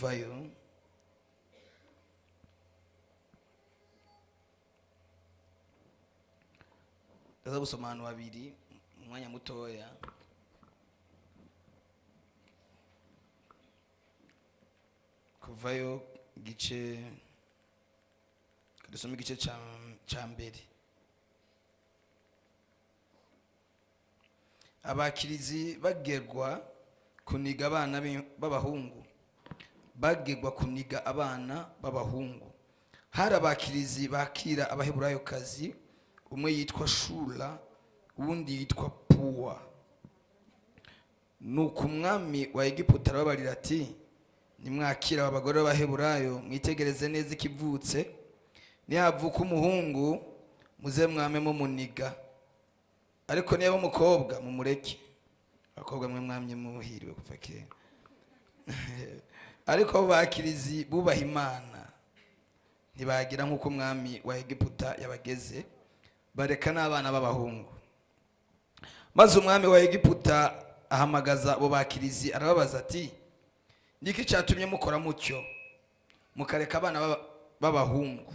kuvayo ndaza gusoma ahantu habiri mu mwanya mutoya. Kuvayo igice kadusoma igice ca mbere. Abakirizi bagerwa kuniga abana b'abahungu, bagerwa kuniga abana b'abahungu. Hari abakirizi bakira abaheburayo kazi, umwe yitwa Shula uwundi yitwa Puwa. Nuko umwami wa Egiputa arababarira ati, nimwakira abagore b'abaheburayo mwitegereze neza ikivutse, nihavuka umuhungu muze mwame mumuniga, ariko niba umukobwa mumureke. Abakobwa mwe mwamye muhiriwe kuva kera. Ariko abo bakirizi bubaha Imana ntibagira nk'uko umwami wa Egiputa yabageze, bareka n'abana b'abahungu. Maze umwami wa Egiputa ahamagaza abo bakirizi arababaza ati, niki cyatumye mukora mutyo mukareka abana b'abahungu?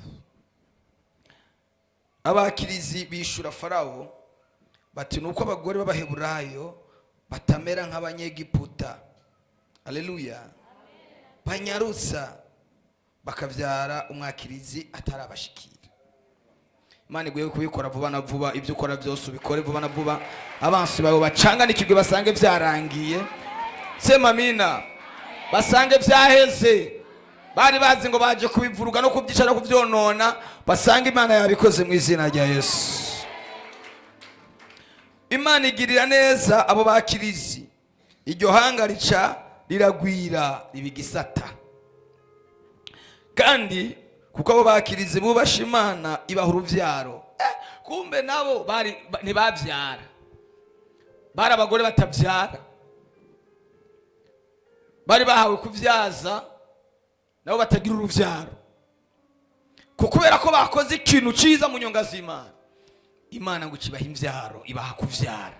Abakirizi bishura Farawo bati, nuko abagore b'abaheburayo batamera nk'abanyegiputa. Haleluya. Banyarutsa bakavyara umwakirizi atarabashikira. Imana iguye kubikora vuba na vuba, ibyo ukora byose ubikore vuba na vuba, abansi bawe bacangana ikigwe basange vyarangiye. Sema amina. Basange vyaheze, bari bazi ngo baje kubivuruga no kubyica no kuvyonona, basange Imana yabikoze mu izina rya Yesu. Imana igirira neza abo bakirizi, iryo hanga rica riragwira ribigisata. Kandi kuko abo bakirizi bubasha Imana ibaha uruvyaro. Kumbe nabo ntibavyara, bari abagore batavyara, bari bahawe kuvyaza nabo batagira uruvyaro. Kubera ko bakoze ikintu ciza mu nyonga z'Imana, Imana ngo kibaha imvyaro, ibaha kuvyara.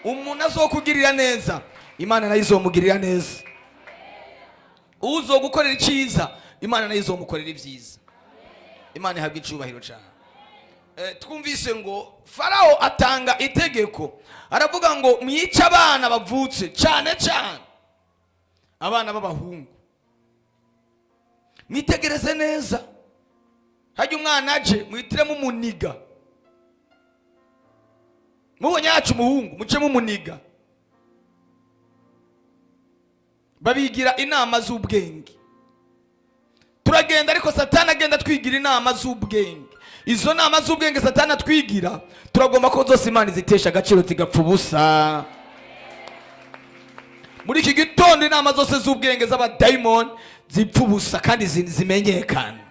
Umuntu azokugirira neza, Imana nayo izomugirira neza. Uzogukorera iciza, Imana nayo izomukorera ivyiza. Imana ihabwa icubahiro cyane. Twumvise ngo Farao atanga itegeko, aravuga ngo mwice abana bavutse, cyane cyane abana b'abahungu. Mwitegereze neza, hajya umwana aje mwitiremo umuniga. Mubonye yacu umuhungu mucemo umuniga. Babigira inama z'ubwenge. Turagenda ariko Satani agenda twigira inama z'ubwenge. Izo nama z'ubwenge Satani atwigira, turagomba ko zose Imana zitesha agaciro zigapfa ubusa. Muri iki gitondo inama zose z'ubwenge z'abadayimoni zipfa ubusa kandi zimenyekana.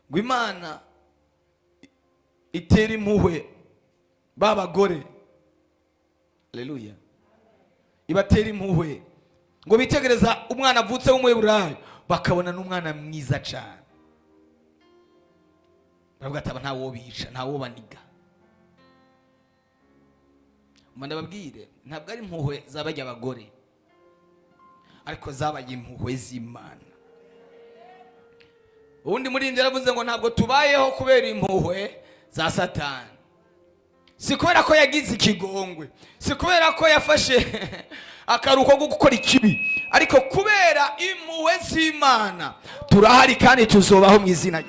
Ngo Imana itera impuhwe b'abagore. Haleluya. Ibatera impuhwe ngo bitegereza umwana avutse w'umuheburayo bakabona n'umwana mwiza cyane. Baravuga ati aba ntawo bica, ntawo baniga. Umanda babwire, ntabwo ari impuhwe zabajya abagore, ariko zabaye impuhwe z'Imana. Ubundi muri indera avuze ngo ntabwo tubayeho kubera impuhwe za Satani. Si kubera ko yagize ikigongwe, si kubera ko yafashe akaruko ko gukora ikibi, ariko kubera impuhwe z'Imana turahari kandi tuzobaho mu izina.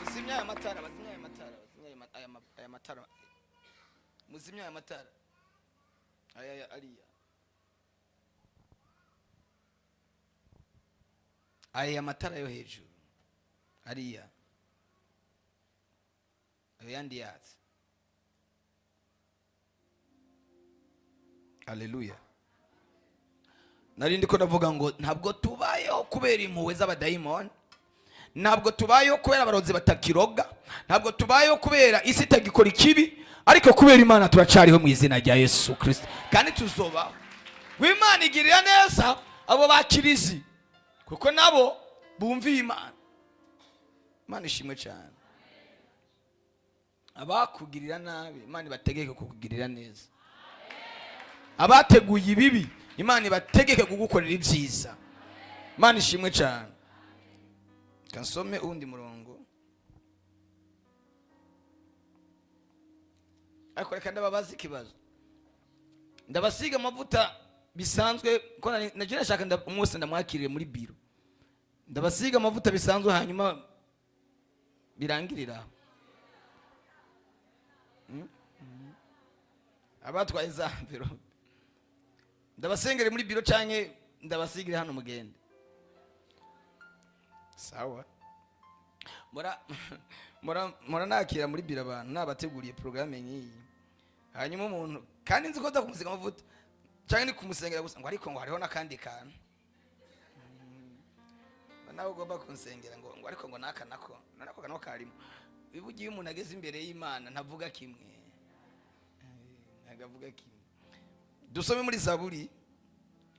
Muzimya aya matara, bazimya aya matara, aya matara. Muzimya aya matara. Aya ariya. Aya matara yo hejuru. Ariya. Yandi yatse. Haleluya. Narindi ko ndavuga ngo ntabwo tubayeho kubera impuhwe z'abadayimoni, ntabwo tubayeho kubera abarozi batakiroga, ntabwo tubayeho kubera isi itagikora ikibi, ariko kubera Imana turacariho mu izina rya Yesu Kristo kandi tuzobaho. Imana igirira neza abo bakirizi kuko nabo bumviye Imana. Imana ishimwe cyane. Abakugirira nabi Imana bategeke kukugirira neza. Abateguye ibibi Imana ibategeke kugukorera ibyiza. Imana ishimwe cyane. Kansome undi murongo. Ariko reka ndababaza ikibazo. Ndabasiga amavuta bisanzwe ko nagira shaka umunsi ndamwakirire muri biro. Ndabasiga amavuta bisanzwe hanyuma birangirira. Abatwaye za envelope. Ndabasengere muri biro canke ndabasigire hano mugende. Sawa. Mora nakira muri biro abantu nabateguriye programme nkiyi. Hanyuma umuntu kandi nzi ko ndakumusiga amavuta canke ni kumusengera gusa ngo ariko ngo hariho nakandi kantu. Nawe ugomba kunsengera ngo ariko ngo nako nanako kanako karimo. Bibugiye umuntu ageze imbere y'Imana ntavuga kimwe. Nagavuga kimwe. Dusome muri Zaburi.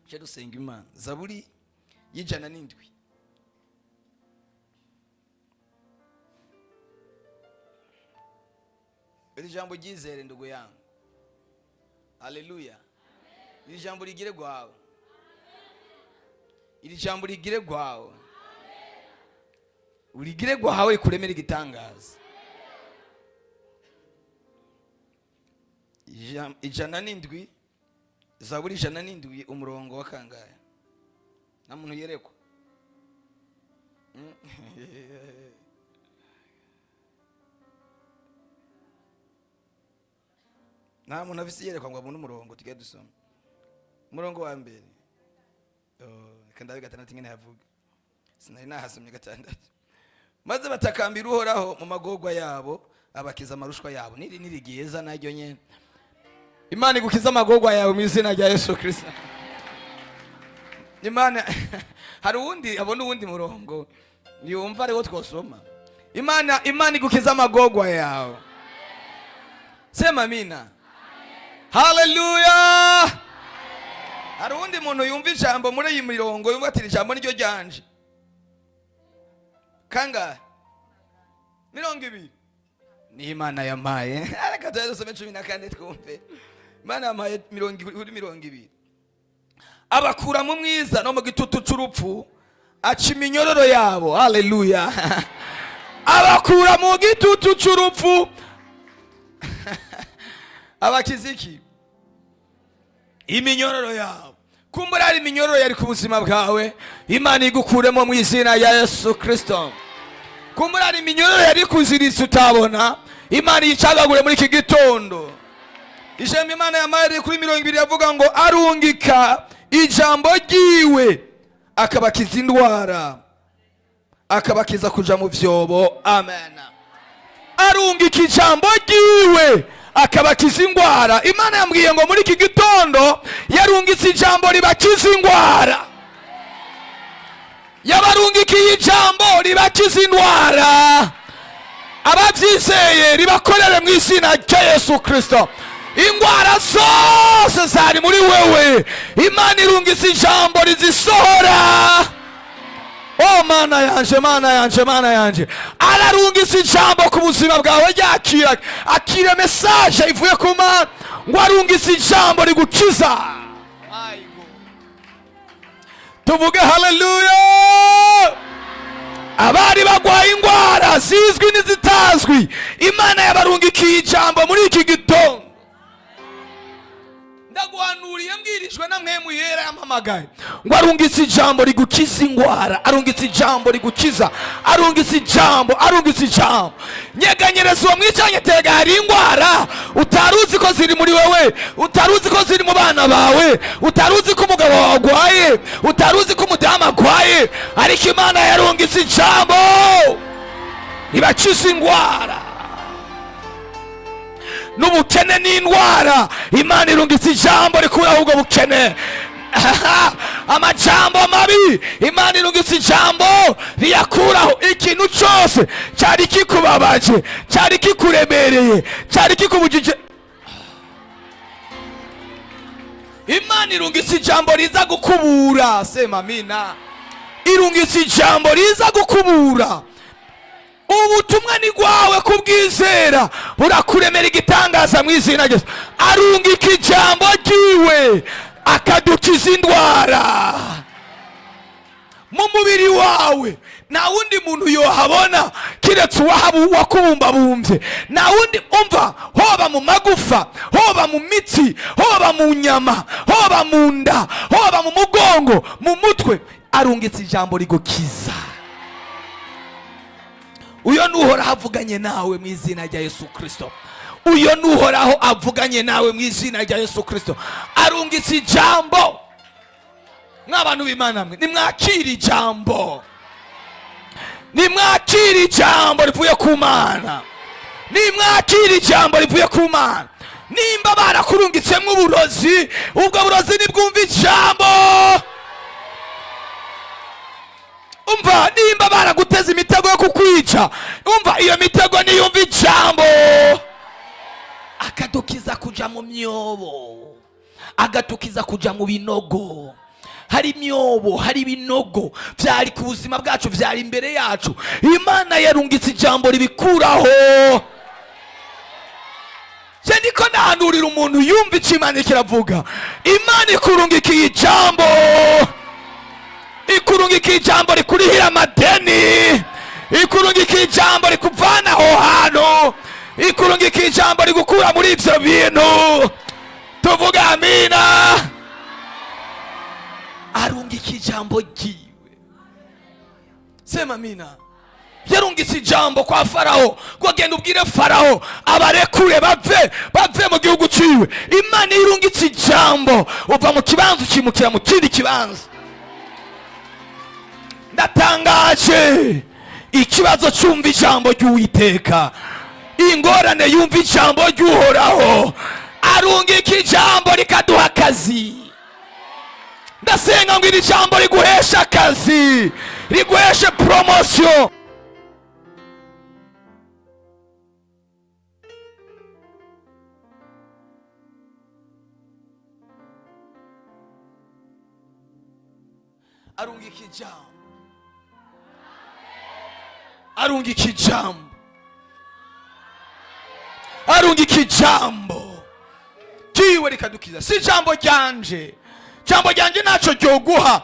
Je dusenga Imana. Zaburi y'ijana n'indwi. Iri jambo ryizere ndugu yangu. Haleluya. Iri jambo rigire gwawe. Iri jambo rigire gwawe. Urigire gwawe kuremera igitangaza. Ijana n'indwi. Zaburi ijana n'indwi umurongo wa kangahe? Na muntu yerekwa. Na muntu afise yerekwa ngo abone umurongo tujye dusoma. Umurongo wa mbere. Kandabe gatandatu ngene yavuga. Sinari nahasomye gatandatu. Maze batakambira Uhoraho mu magorwa yabo abakiza amarushwa yabo. Nirigeza naryo nyene. Imana igukiza amagorwa yawe mu izina rya Yesu Kristo. Imana hari uwundi abona uwundi murongo yumva ariwo twosoma. Imana igukiza amagorwa yawe. Sema amina. Hallelujah. Hari uwundi muntu yumva ijambo muri iyi mirongo yumva ati ijambo niryo ryanje. Kanga 200 ni Imana yamaye. Areka tuzosome 14 twumve. Imana yamaye 200. Abakura mu mwiza no mu gitutu c'urupfu aca iminyororo yabo. Haleluya. Abakura mu gitutu c'urupfu abakiziki iminyororo yabo. Kumbura ari iminyororo yari ku buzima bwawe, Imana igukuremo mu izina ya Yesu Kristo. Kumbura ari iminyororo yari kuziritse utabona, Imana yicagagure muri iki gitondo. Ijambo Imana yamaye kuri 200 yavuga ngo arungika ijambo ryiwe akabakiza indwara, akabakiza kuja mu vyobo. Amen. Arungika ijambo ryiwe akabakiza indwara. Imana yambwiye ngo muri iki gitondo yarungitse ijambo ribakiza indwara. Yabarungikiye ijambo ribakiza indwara. Abavyizeye ribakorere mu izina rya Yesu Kristo. Indwara zose zari muri wewe Imana irungitse ijambo rizisohora. Oh Mana yanje, Mana yanje, Mana yanje. Ararungitse ijambo ku buzima bwawe ryakira. Akire message ivuye ku Mana ngo arungitse ijambo rigukiza. Tuvuge hallelujah. Abari bagwaye indwara zizwi n'izitazwi, Imana yabarungikiye ijambo muri iki gitondo. Ndagwanuriye mbwirijwe na mwemu yera yampamagaye ngo arungitse ijambo rigukiza indwara, arungitse ijambo rigukiza, arungitse ijambo. Nyeganyereza uwo mwijanye tega hari indwara utaruzi ko ziri muri wewe, utaruzi ko ziri mu bana bawe, utaruzi ko umugabo wawe agwaye, utaruzi ko umudamu agwaye, ariko Imana yarungitse ijambo ribakiza indwara. N'ubukene n'indwara, Imana irungitse ijambo rikuraho ubwo bukene. Amajambo mabi, Imana irungitse ijambo riyakuraho. Ikintu cyose cyari kikubabaje, cyari kikuremereye, cyari kikubujije, Imana irungitse ijambo riza gukubura. Sema amina. Irungitse ijambo riza gukubura. Ubutumwa ni gwawe kubwizera burakuremera igitangaza mu izina rye. Arungika ijambo ryiwe akadukiza indwara mu mubiri wawe. Nta wundi muntu yohabona kiretse uwakubumbabumbye. Nta wundi umva, hoba mu magufa, hoba mu mitsi, hoba mu nyama, hoba mu nda, hoba mu mugongo, mu mutwe, arungitse ijambo rigukiza. Uyo nuhoraho avuganye nawe mu izina rya Yesu Kristo. Uyo nuhoraho avuganye nawe mu izina rya Yesu Kristo. Arungitse ijambo. Nk'abantu b'Imana mwe, nimwakira ijambo. Nimwakira ijambo rivuye ku Mana. Nimwakira ijambo rivuye ku Mana. Nimba barakurungitsemo uburozi, ubwo burozi nibwumva ijambo. Umva, nimba baraguteza imitego yo kukwica, umva, iyo mitego niyumva ijambo. Akadukiza kuja mu myobo, agatukiza kuja mu binogo. Hari imyobo, hari ibinogo byari ku buzima bwacu, byari imbere yacu. Imana yarungitse ijambo ribikuraho. Je niko nahanurira umuntu yumva icyo Imana kiravuga. Imana ikurungikiye ijambo. Ikurungikiye ijambo rikurihira amadeni. Ikurungikiye ijambo rikuvana aho hantu. Ikurungikiye ijambo rigukura muri ibyo bintu. Tuvuga amina. Arungika ijambo ryiwe. Sema amina. Yarungitse ijambo kwa Farawo, ngo genda ubwire Farawo abarekure bave mu gihugu ciwe. Imana irungitse ijambo, uva mu kibanza ukimukira mu kindi kibanza. Ndatangaje ikibazo cyumva ijambo ry'Uwiteka, ingorane yumva ijambo ry'Uhoraho. Arungika ijambo rikaduha akazi. Ndasenga ngo iri jambo riguhesha akazi, riguheshe promotion. Arungika ijambo. Arungika ijambo. Arungika ijambo kiwe rikadukiza. Si jambo ryanje. Jambo ryanje naco ryoguha.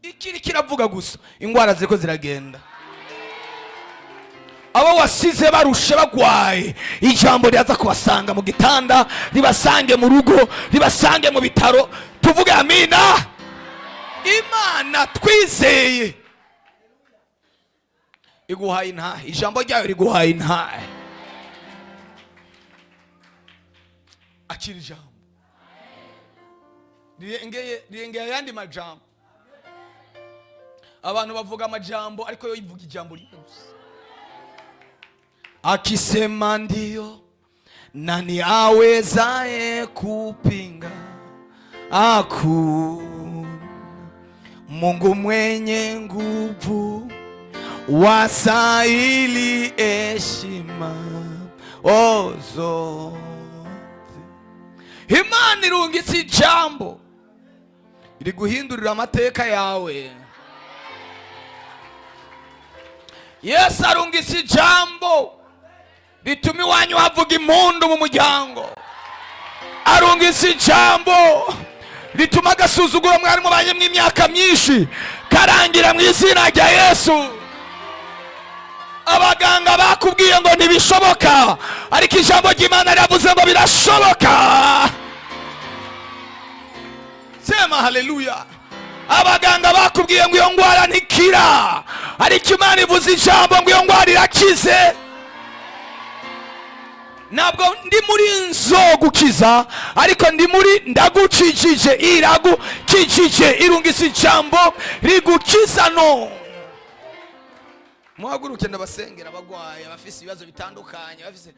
Ikiri kiravuga gusa, ingwara ziriko ziragenda. Abo wasize barushe bagwaye, ijambo ryaza kubasanga mu gitanda, ribasange mu rugo, ribasange mu bitaro. Tuvuge amina. Imana twizeye iguhaye intahe. Ijambo ryayo riguhaye intahe. Akira ijambo. Rirengeye ayandi majambo. Abantu bavuga amajambo ariko yo ivuga ijambo ryose. Akisema ndio, nani awezaye kupinga? Hakuna Mungu mwenye nguvu, wastahili heshima zote. Imana irungitse ijambo iriguhindurira amateka yawe. Yesu arungitse ijambo rituma iwanyu havuga impundu mu muryango. Arungitse ijambo rituma agasuzuguro mwari mubanye mu imyaka myinshi karangira mu izina rya Yesu. Abaganga bakubwiye ngo ntibishoboka, ariko ijambo ry'Imana ryavuze ngo birashoboka. Sema haleluya. Abaganga bakubwiye ngo iyo ngwara ntikira, ariko Imana ivuze ijambo ngo iyo ngwara irakize. Ntabwo ndi muri nzo gukiza, ariko ndi muri ndagukijije. Iragukijije, irungitse ijambo rigukiza. No muhaguruke ndabasengera abagwaye, abafise ibibazo bitandukanye, abafise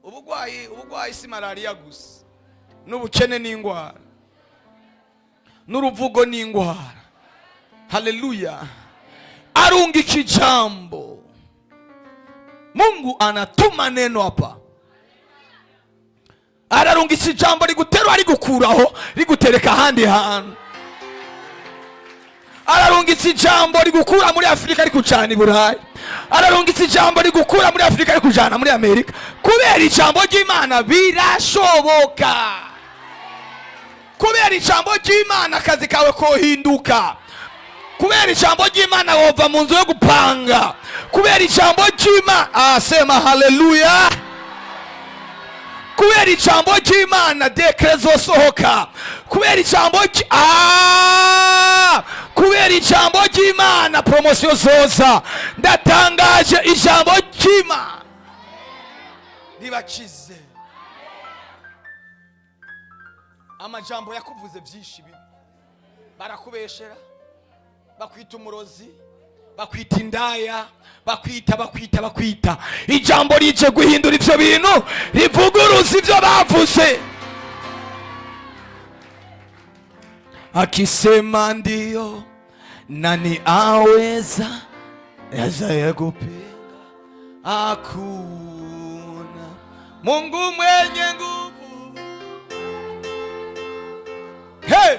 ubugwayi si malaria gusa, n'ubukene n'ingwara. n'uruvugo n'ingwara. Haleluya. Arungika ijambo. Mungu anatuma neno hapa. Ararungika ijambo riguterura rigukuraho rigutereka ahandi hantu. Ararungitse ijambo rigukura muri Afrika rikujana i Burayi. Ararungitse ijambo rigukura muri Afrika rikujana muri Amerika. Kubera ijambo ry'Imana birashoboka. Kubera ijambo ry'Imana akazi kawe kohinduka. Kubera ijambo ry'Imana wova mu nzu yo gupanga. Kubera ijambo ry'Imana sema haleluya. Kubera ijambo ry'Imana dekre zosohoka. Kubera ijambo kubera ijambo ry'Imana promotion zoza. Ndatangaje ijambo ry'Imana ribakize. Amajambo yakuvuze byinshi bibi. Barakubeshera, bakwita umurozi, bakwita indaya, bakwita. Ijambo rije guhindura ivyo bintu, rivuguruza ivyo bavuze. Akisema ndio, nani aweza yazaye kupinga? Hakuna Mungu mwenye nguvu. Hey!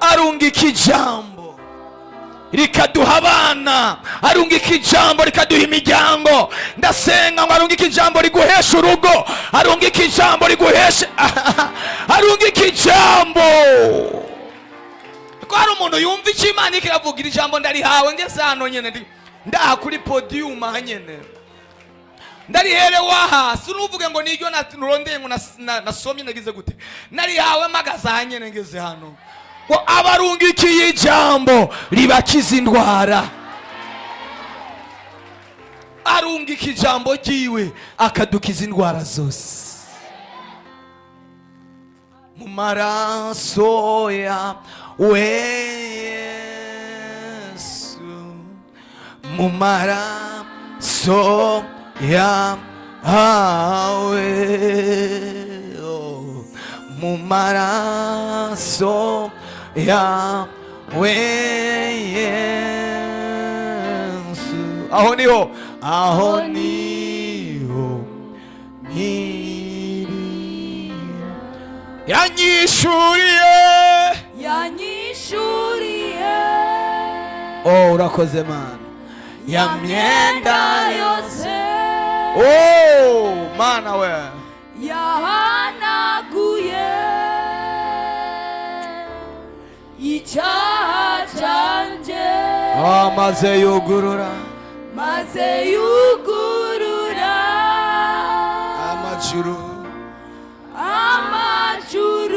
Arungika ijambo rikaduha abana, arungika ijambo rikaduha imiryango. Ndasenga ngo arungika ijambo riguhesha urugo, arungika ijambo riguhesha arungika ijambo. Ko hari umuntu yumva icyo Imana ikavugira ijambo ndarihawe ngeze hano nyene ndaha kuri podium hanyene ndariherewe aha. Sinuvuge ngo niryo narondeye ngo nasomye nagize gute, narihawe magaza hanyene ngeze hano. Ngo abarungikiye ijambo ribakiza indwara. Arungika ijambo ryiwe akadukiza indwara zose. Mu maraso ya Yesu, mu maraso ya mu maraso Yahweh Yesu. Aho niho miri yanyishuriye. Oh, urakoze man. Ya myenda yose. Oh, mana we. Yahanaguye icyaha cyanjye. Maze yugurura amajuru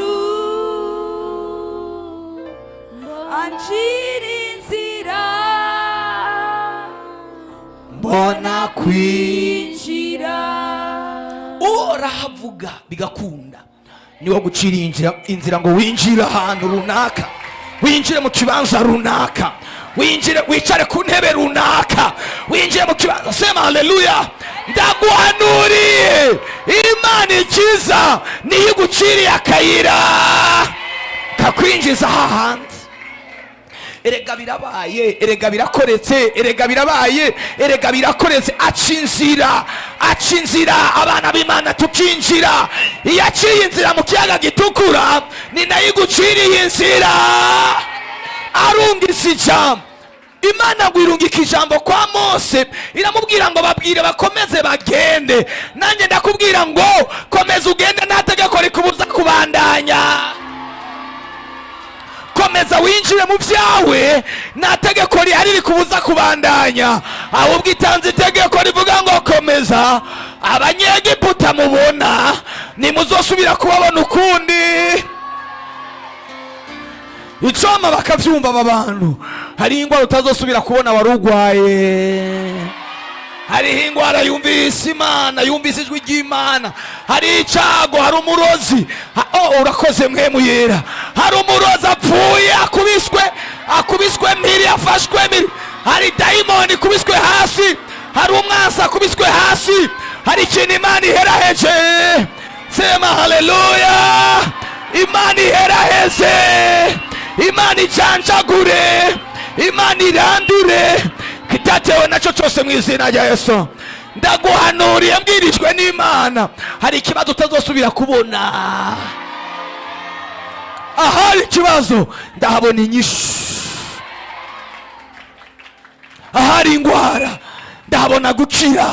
anjira inzira mbona kwinjira. Urahavuga bigakunda, niwo gucira inzira ngo winjire ahantu runaka, winjire mu kibanza runaka, winjire wicare ku ntebe runaka, winjire mu kibanza. Sema haleluya. Ndaguhanuriye Imana ikiza niyo guciriye akayira kakwinjiza hahandi. Erega birabaye, erega birakoretse, erega birabaye, erega birakoretse. Aca inzira abana b'Imana tukinjira. Iyo aciye inzira mu kiyaga gitukura ni nayo iguciriye inzira. Arungitse ijambo. Imana gwirungika ijambo kwa Mose, iramubwira ngo babwire bakomeze bagende. Nanjye ndakubwira ngo komeza ugende, nta tegeko rikubuza kubandanya. Komeza winjire mu byawe, nta tegeko rihari rikubuza kubandanya. Ahubwo itanze itegeko rivuga ngo komeza. Abanyegiputa mubona nimuzosubira kubabona ukundi. Icoma bakavyumva aba bantu. Hari ingwara utazosubira kubona warugwaye. Hari ingwara yumvise Imana, yumvise ijwi ry'Imana. Hari icago, hari umurozi. Urakoze mwemu yera. Hari umurozi apfuye akubiswe mpiri, afashwe mpiri. Hari daimoni kubiswe hasi. Hari umwansi akubiswe hasi. Hari ikintu Imana iheraheje. Sema haleluya. Imana iheraheze, Imana ijanjagure, Imana irandure kitatewe naco cyose mu izina rya Yesu. Ndaguhanuriye mbwirijwe n'Imana, hari ikibazo utazosubira kubona. Ahari ikibazo ndahabona inyishu. Ahari ingwara ndahabona gukira.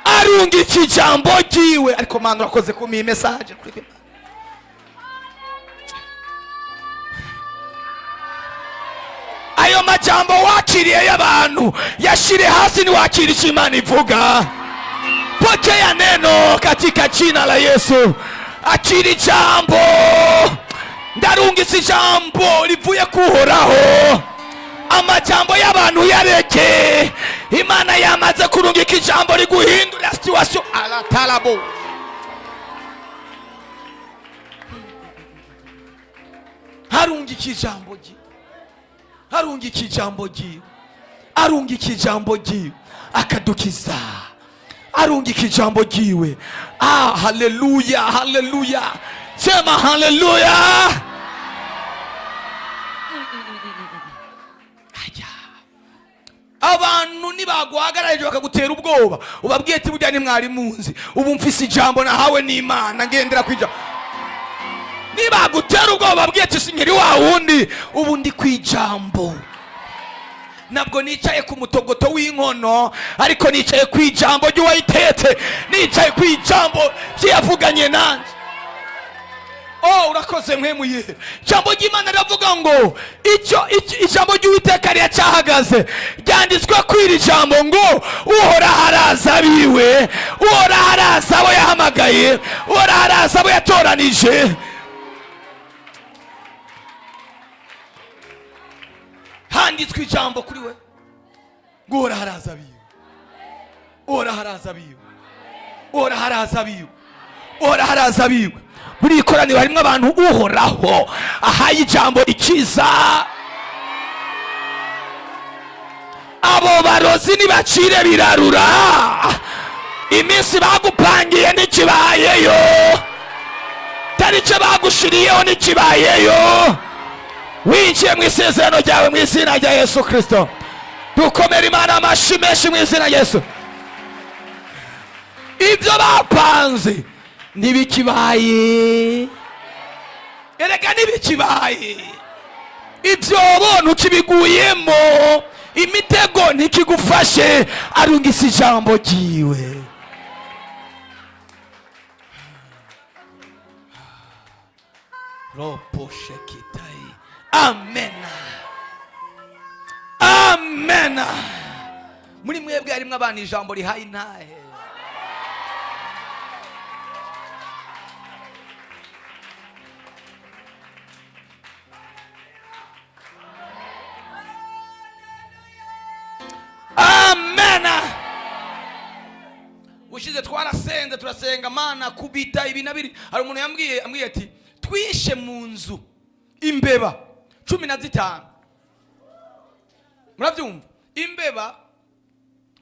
Arungika ijambo ryiwe. Ariko Mana urakoze kumpa iyi message. Ayo majambo wakiriye y'abantu yashire hasi, ni wakiri Imana ivuga. Pokea neno katika jina la Yesu. Akiri jambo. Ndarungitse ijambo rivuye kuhoraho. Amajambo y'abantu yareke. Imana yamaze kurungika ijambo riguhindura situation alatalabo. Harungika ijambo rye. Harungika ijambo rye. Arungika ijambo rye akadukiza. Arungika ijambo ryiwe. Haleluya, haleluya. Sema haleluya. Abantu nibaguhagararije bakagutera ubwoba, ubabwiye ati burya ni mwari munzi, ubu mfise ijambo nahawe n'Imana ngendera kwijambo. Nibagutera ubwoba babwiye ati sinkiri wa wundi, ubu ndi kwijambo. Nabwo nicaye ku mutogoto w'inkono, ariko nicaye kwijambo ry'uwayitetse, nicaye kwijambo ryavuganye nanje. Urakoze mwemuye. Jambo ry'Imana riravuga ngo ijambo ry'Uwiteka ryacahagaze. Ryanditswe kwiri jambo ngo uhoraho araza abiwe, uhoraho araza abo yahamagaye, uhoraho araza abo yatoranije. Handitswe ijambo kuri we ngo uhoraho araza abiwe, uhoraho araza abiwe, uhoraho araza abiwe, uhoraho araza abiwe. Muri ikoraniro harimo abantu uhoraho ahaye ijambo rikiza. Abo barozi nibacire birarura. Iminsi bagupangiye n'ikibayeyo, tarike bagushiriyeho n'ikibayeyo. Winjiye mu isezerano ryawe mu izina rya Yesu Kristo. Dukomere Imana amashyi menshi mu izina rya Yesu. Ibyo bapanze nibikibaye. Erega nibikibaye. Ibyo bona ukibiguyemo, imitego ntikigufashe. Arungisa ijambo ryiwe. Roposhekitai. Amen. Amen. Muri mwebwe harimo abantu ijambo rihaye intahe. Amen. Ushize twarasenze turasenga Mana kubita ibi nabiri. Hari umuntu yambwiye ati twishe mu nzu imbeba 15. Murabyumva? Imbeba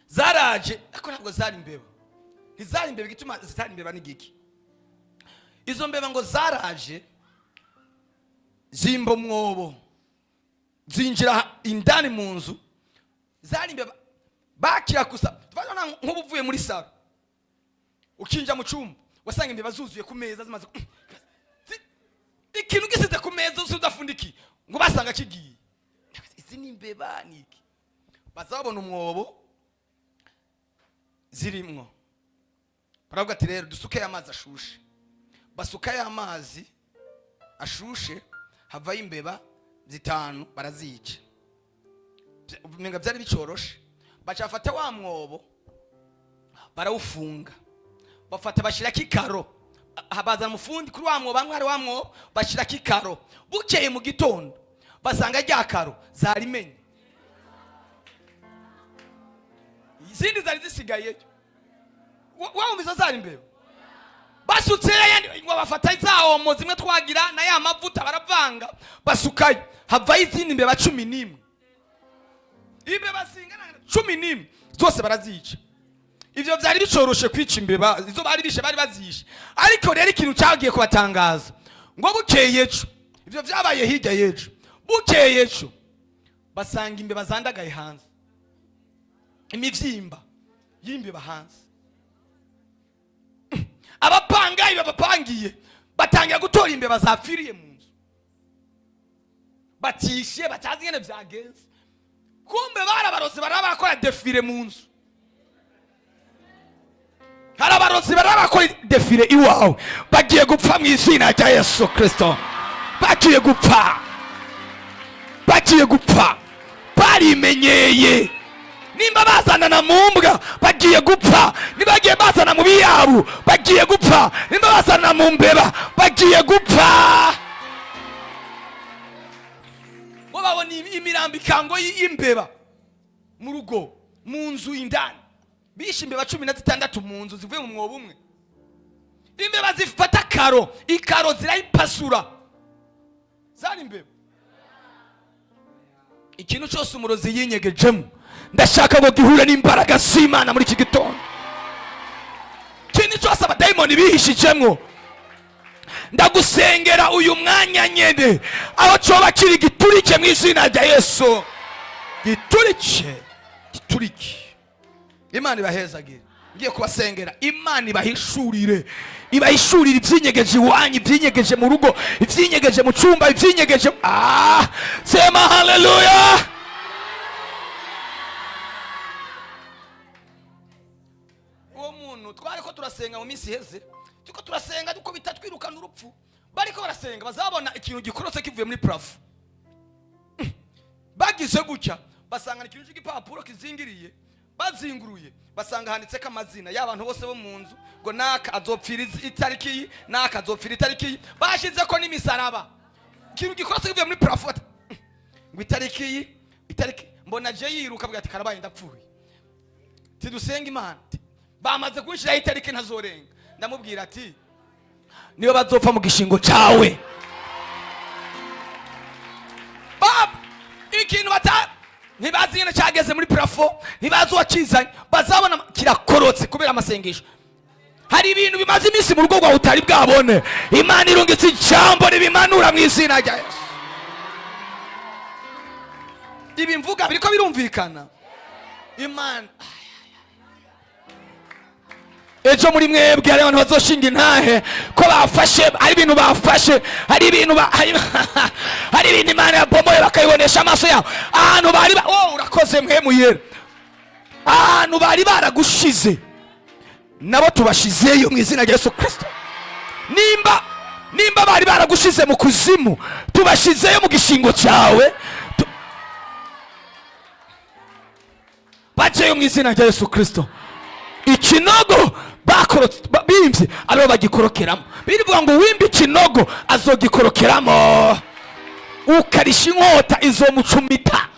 zaraje, ariko ntabwo zari imbeba. Ntizari imbeba, gituma zitari imbeba ni giki? Izo mbeba ngo zaraje zimbo mwobo, zinjira indani mu nzu. Zari imbeba bakira kusa. Tuvana nk'ubuvuye muri saro, ukinja mu cyumba wasanga imbeba zuzuye ku meza zimaze ikintu gisize ku meza usudafundiki ngo basanga kigiye. Izi ni imbeba niki? Bazabona umwobo zirimwo. Baravuga ati rero dusuke amazi ashushe. Basuka ya amazi ashushe, hava imbeba 5 barazica. Umenga byari bicoroshe. Bacafata wa mwobo barawufunga. Bafata bashira kikaro. Habaza mufundi kuri wa mwobo, bamwe ari wa mwobo bashira kikaro. Bukeye mu gitondo basanga rya karo zarimenye. Izindi zari zisigaye. Wumva zari imbeba. Basutse yandi ngo bafata izawo mo zimwe twagira na ya mavuta baravanga basukaye. Hava izindi imbeba 11. Imbeba singana 11 zose barazica. ivyo vyari bicoroshe kwica imbeba, izo bari bishe bari bazishe. Ariko rero ikintu cyagiye kubatangaza ngo bukeye ejo, ivyo vyabaye hirya y'ejo, bukeye ejo basanga imbeba zandagaye hanze, imivyimba y'imbeba hanze. Abapangayi babapangiye batangira gutora imbeba zapfiriye mu nzu, batishe batazi ngene vyagenze. Kumbe barabarozi barabakora defile mu nzu, harabarozi barabakora defile iwawe, bagiye gupfa mu izina rya Yesu Kristo. Bagiye gupfa, bagiye gupfa, barimenyeye. Nimba bazanana mu mbwa bagiye gupfa, nibagiye bazana mu biyabu bagiye gupfa, nimba bazana mu mbeba bagiye gupfa. Bo babona imirambikango y'imbeba mu rugo, mu nzu indani. Bishe imbeba 16 mu nzu zivuye mu mwobo umwe. Imbeba zifata karo, ikaro zirayipasura. Zari imbeba. Ikintu cyose umurozi yinyegejemo, ndashaka ngo gihure n'imbaraga z'Imana muri iki gitondo. Ikintu cyose abadayimoni bihishijemo, ndagusengera uyu mwanya nyene aho coba kiri giturike mu izina rya Yesu. Giturike, giturike. Imana ibahezagire. Ngiye kubasengera, Imana ibahishurire, ibahishurire ibyinyegeje iwanyu, ibyinyegeje mu rugo, ibyinyegeje mu cyumba, ibyinyegeje sema haleluya. Uwo muntu twari ko turasenga mu minsi heze, tuko turasenga duko bitatwirukana urupfu, bariko barasenga bazabona ikintu gikorose kivuye muri plafond. Bagize gutya basanga ikintu cy'igipapuro kizingiriye, bazinguruye basanga handitse amazina y'abantu bose bo mu nzu, ngo naka azopfira itariki, naka azopfira itariki. Bashize ko n'imisaraba, ikintu gikorose kivuye muri plafond, ngo itariki mbona je yiruka bwa ati karabaye ndapfuye. Tidusenga Imana, bamaze kunshira itariki ntazorenga. Ndamubwira ati niyo bazopfa mu gishingo cyawe. Bab ikintu ntibazi nyine cyageze muri plafond, ntibazi uwakizanye, bazabona kirakorotse kubera amasengesho. Hari ibintu bimaze iminsi mu rugo rwawe utari bwabone, Imana irungitse ijambo ribimanura mu izina rya Yesu. Ibi mvuga biriko birumvikana. Imana ejo muri mwebwe hari abantu bazoshinga intahe ko bafashe, hari ibintu bafashe, hari ibintu Imana yabomoye bakayibonesha amaso yabo. Ahantu bari urakoze mwe muyera, ahantu bari baragushize nabo tubashizeyo mu izina rya Yesu Kristo. Nimba bari baragushize mu kuzimu, tubashizeyo mu gishingo cyawe, bajeyo mu izina rya Yesu Kristo. Ikinogo bakorotse bimvye abo bagikorokeramo, birivuga ngo wimba ikinogo azogikorokeramo, ukarisha inkota izomucumita.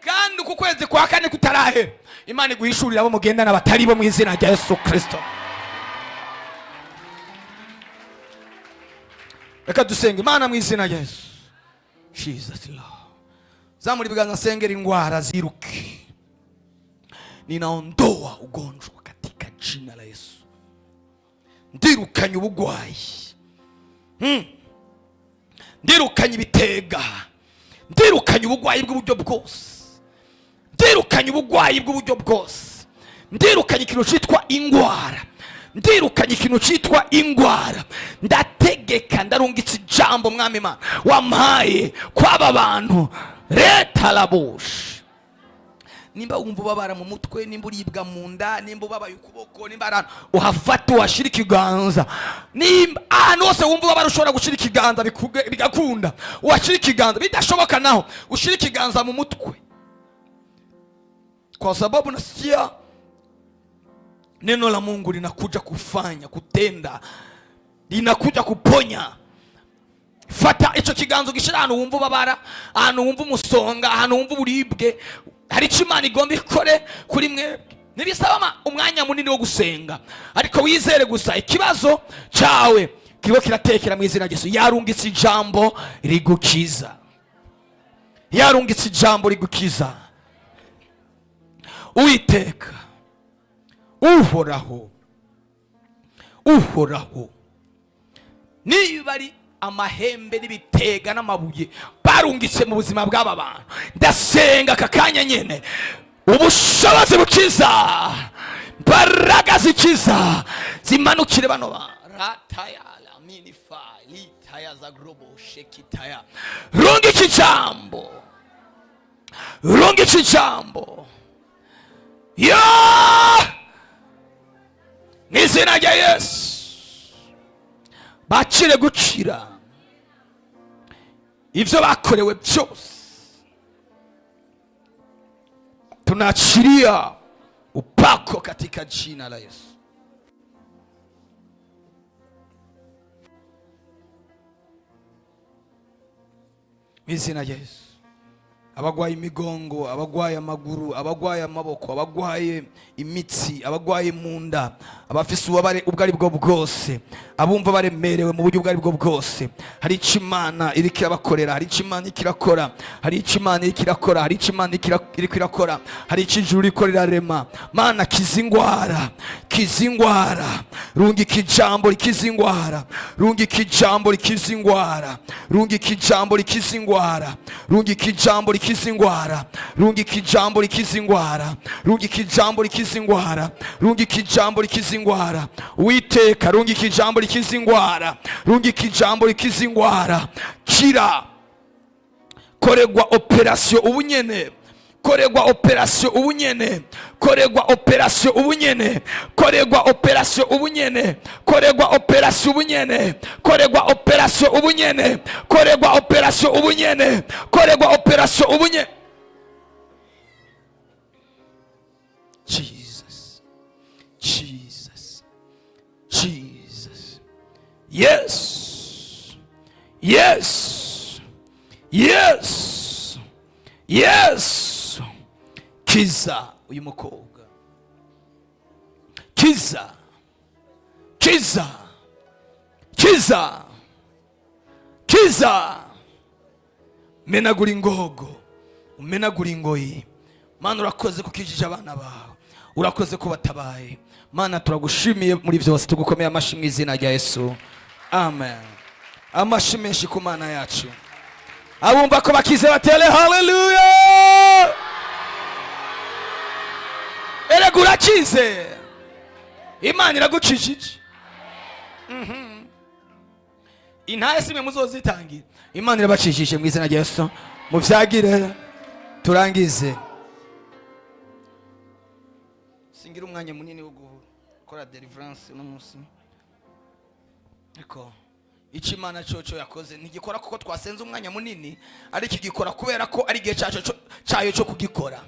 Kandi uku kwezi kwa kane kutarahera, Imana iguhishurira abo mugendana batari bo mu izina rya Yesu Kristo. Reka dusenge. Imana mu izina rya Yesu, Jesus Lord, zamuri biganza sengera ingwara ziruke. Ninaondoa ugonjwa katika jina la Yesu. Ndirukanye ubugwayi, ndirukanye ibitega, ndirukanye ubugwayi bw'uburyo bwose, ndirukanye ubugwayi bw'uburyo bwose, ndirukanye ikintu cyitwa ingwara, ndirukanye ikintu cyitwa ingwara. Ndategeka ndarungitse ijambo Mwami Imana wampaye kw'aba bantu. Leta labush, nimba wumva ubabara mu mutwe, nimba uribwa mu nda, nimba ubabaye ukuboko, nimba uhafata washira ikiganza, nimba ahantu hose wumva ubabara ushobora gushira ikiganza bigakunda, washira ikiganza. Bidashoboka naho ushira ikiganza mu mutwe, kwa sababu nasikia neno la Mungu linakuja kufanya kutenda, linakuja kuponya. Fata ico kiganzo gishira ahantu wumva ubabara, ahantu wumva umusonga, ahantu wumva uburibwe. Hari icyo Imana igomba ikore kuri mwebwe. Ntibisaba umwanya munini wo gusenga, ariko wizere gusa ikibazo cyawe kiriko kiratekera mu izina rya Yesu. Yarungitse ijambo rigukiza, yarungitse ijambo rigukiza. Uwiteka uhoraho, uhoraho, niba ari amahembe n'ibitega n'amabuye barungitse mu buzima bw'aba bantu, ndasenga aka kanya nyene ubushobozi bukiza, imbaraga zikiza zimanukire bano ratayala minifa litaya za grobo shekitaya. Runga iki jambo, runga iki jambo ya n'izina rya Yesu. Bakire gukira ivyo bakorewe byose, tunaachilia upako katika jina la Yesu. Izina rya Yesu. Abagwaye imigongo, abagwaye amaguru, abagwaye amaboko, abagwaye imitsi, abagwaye munda, abafise ububabare ubwo ari bwo bwose, abumva baremerewe mu buryo ubwo ari bwo bwose, hari icyo Imana iriko irabakorera, hari icyo Imana iriko irakora, hari icyo Imana iriko irakora, hari icyo Imana iriko irakora, hari icyo ijuru riko rirarema. Mana kiza ingwara, kiza ingwara, rungika ijambo rikiza ingwara, rungika ijambo rikiza ingwara, rungika ijambo rikiza ingwara, rungika ijambo rikiza ingwara, rungika ijambo rikiza ingwara, rungika ijambo rikiza ingwara, rungika ijambo rikiza ingwara. Uwiteka rungika ijambo rikiza ingwara, rungika ijambo rikiza ingwara. Kira, koregwa operasyon ubunyene, koregwa operasyon ubunyene, koregwa operasyon ubunyene, koregwa operasyon ubunyene, koregwa operasyon ubunyene, koregwa operasyon ubunyene, koregwa operasyon ubunyene, koregwa operasyon ubunyene. Jesus, Jesus, Jesus. Yes, yes, yes, yes. Kiza uyu mukobwa, kiza, kiza, kiza, kiza. Menagura ingogo, umenagura ingoyi. Mana urakoze kukijije abana bawe, urakoze kubatabaye. Mana turagushimiye muri byose, tugukomeye amashi mu izina rya Yesu. Amen. Amashi menshi ku Mana yacu. Abumva ko bakize batele haleluya. Erega urakize, Imana iragucishije. Intaye simwe muzozitangira, Imana irabacishije mu izina rya Yesu. Muvyagire turangize. Singira umwanya munini wo gukora deliverance no munsi. Eko ico Imana coco yakoze ntigikora kuko twasenze umwanya munini, ari kigikora kubera ko ari gihe cyayo cyo kugikora.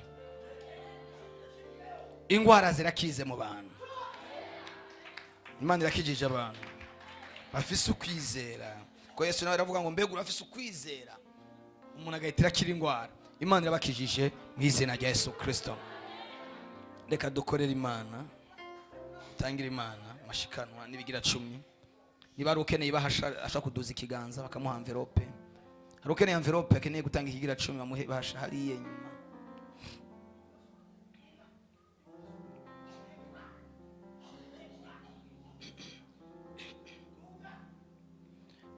Ingwara zirakize mu bantu, Imana irakijije abantu bafise ukwizera. Ko Yesu nawe aravuga ngo mbega urafise ukwizera, umuntu agahitira akira ingwara. Imana irabakijije mu izina rya Yesu Kristo. Reka dukorera Imana, tangira Imana mashikanwa nibigira 10. Niba ari ukeneye bahasha kuduza ikiganza bakamuha envelope, hari ukeneye envelope akeneye gutanga ikigira 10 bamuhe bahasha hariye nyuma.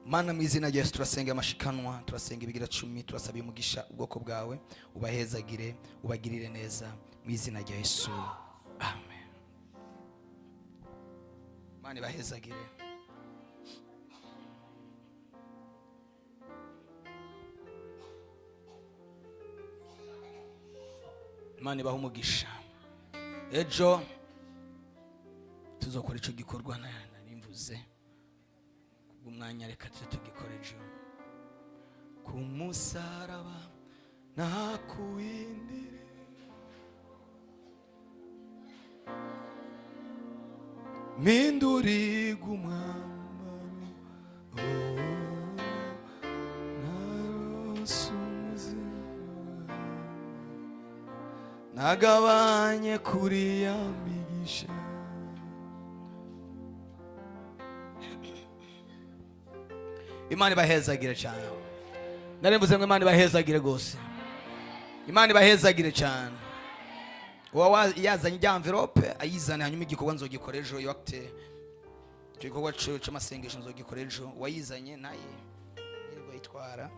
Mana mu izina rya Yesu turasenga amashikanwa, turasenga ibigira 10, turasaba umugisha ubwoko bwawe, ubahezagire, ubagirire neza mu izina rya Yesu. Amen. Mana bahezagire. Mana baha umugisha. Ejo tuzokora ico gikorwa nimvuze. Umwanya reka tugikore ejo. Ku musaraba nakuindire, minduriga umwambaro, narose nagabanye kuri ya migisha. Imana ibahezagire cyane. Narimvuze ngo Imana ibahezagire gose. Imana ibahezagire cyane. uwa yazanye ijya envelope ayizana, hanyuma igikorwa nzogikora ejo. Yokte igikorwa cy'amasengesho nzogikora ejo. Wayizanye naye bayitwara.